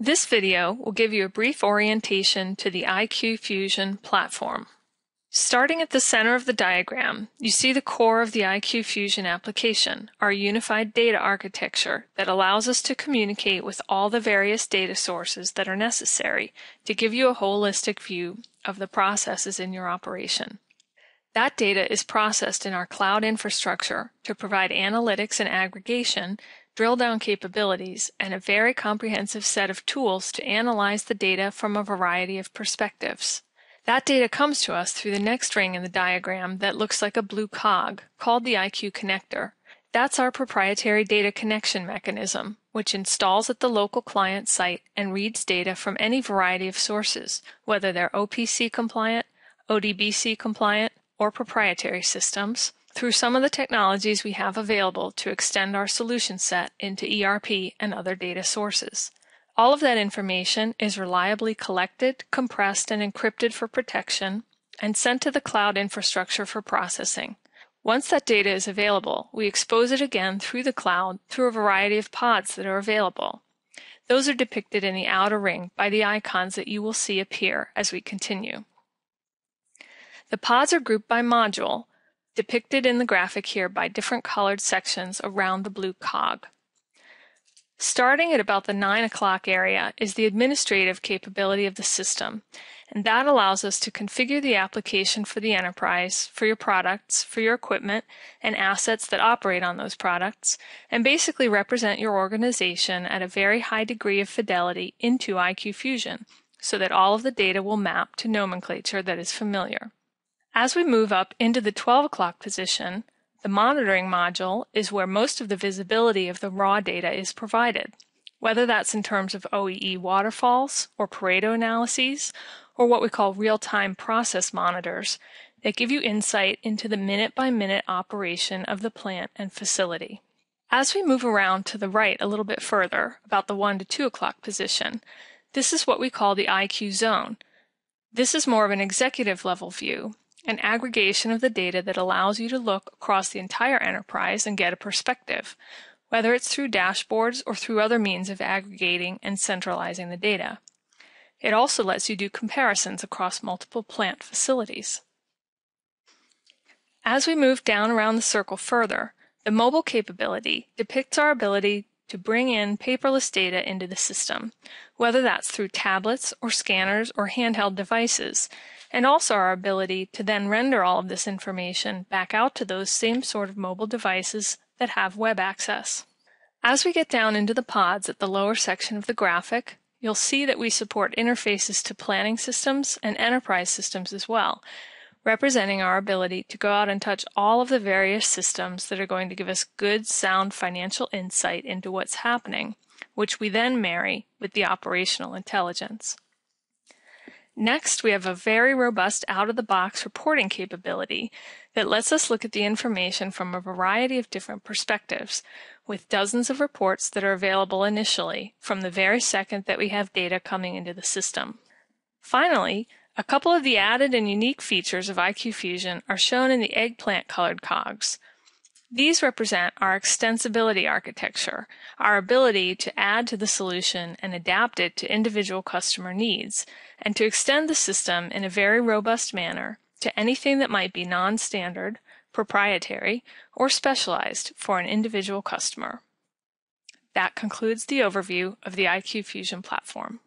This video will give you a brief orientation to the IQ Fusion platform. Starting at the center of the diagram, you see the core of the IQ Fusion application, our unified data architecture that allows us to communicate with all the various data sources that are necessary to give you a holistic view of the processes in your operation. That data is processed in our cloud infrastructure to provide analytics and aggregation, drill-down capabilities, and a very comprehensive set of tools to analyze the data from a variety of perspectives. That data comes to us through the next ring in the diagram that looks like a blue cog, called the IQ connector. That's our proprietary data connection mechanism, which installs at the local client site and reads data from any variety of sources, whether they're OPC compliant, ODBC compliant, or proprietary systems, through some of the technologies we have available to extend our solution set into ERP and other data sources. All of that information is reliably collected, compressed, and encrypted for protection, and sent to the cloud infrastructure for processing. Once that data is available, we expose it again through the cloud through a variety of pods that are available. Those are depicted in the outer ring by the icons that you will see appear as we continue. The pods are grouped by module, depicted in the graphic here by different colored sections around the blue cog. Starting at about the 9 o'clock area is the administrative capability of the system, and that allows us to configure the application for the enterprise, for your products, for your equipment, and assets that operate on those products, and basically represent your organization at a very high degree of fidelity into IQ Fusion, so that all of the data will map to nomenclature that is familiar. As we move up into the 12 o'clock position, the monitoring module is where most of the visibility of the raw data is provided, whether that's in terms of OEE waterfalls or Pareto analyses, or what we call real-time process monitors that give you insight into the minute-by-minute operation of the plant and facility. As we move around to the right a little bit further, about the 1 to 2 o'clock position, this is what we call the IQ zone. This is more of an executive level view, an aggregation of the data that allows you to look across the entire enterprise and get a perspective, whether it's through dashboards or through other means of aggregating and centralizing the data. It also lets you do comparisons across multiple plant facilities. As we move down around the circle further, the mobile capability depicts our ability to bring in paperless data into the system, whether that's through tablets or scanners or handheld devices, and also our ability to then render all of this information back out to those same sort of mobile devices that have web access. As we get down into the pods at the lower section of the graphic, you'll see that we support interfaces to planning systems and enterprise systems as well, representing our ability to go out and touch all of the various systems that are going to give us good, sound financial insight into what's happening, which we then marry with the operational intelligence. Next, we have a very robust out-of-the-box reporting capability that lets us look at the information from a variety of different perspectives, with dozens of reports that are available initially from the very second that we have data coming into the system. Finally, a couple of the added and unique features of IQ Fusion are shown in the eggplant-colored cogs. These represent our extensibility architecture, our ability to add to the solution and adapt it to individual customer needs, and to extend the system in a very robust manner to anything that might be non-standard, proprietary, or specialized for an individual customer. That concludes the overview of the IQ Fusion platform.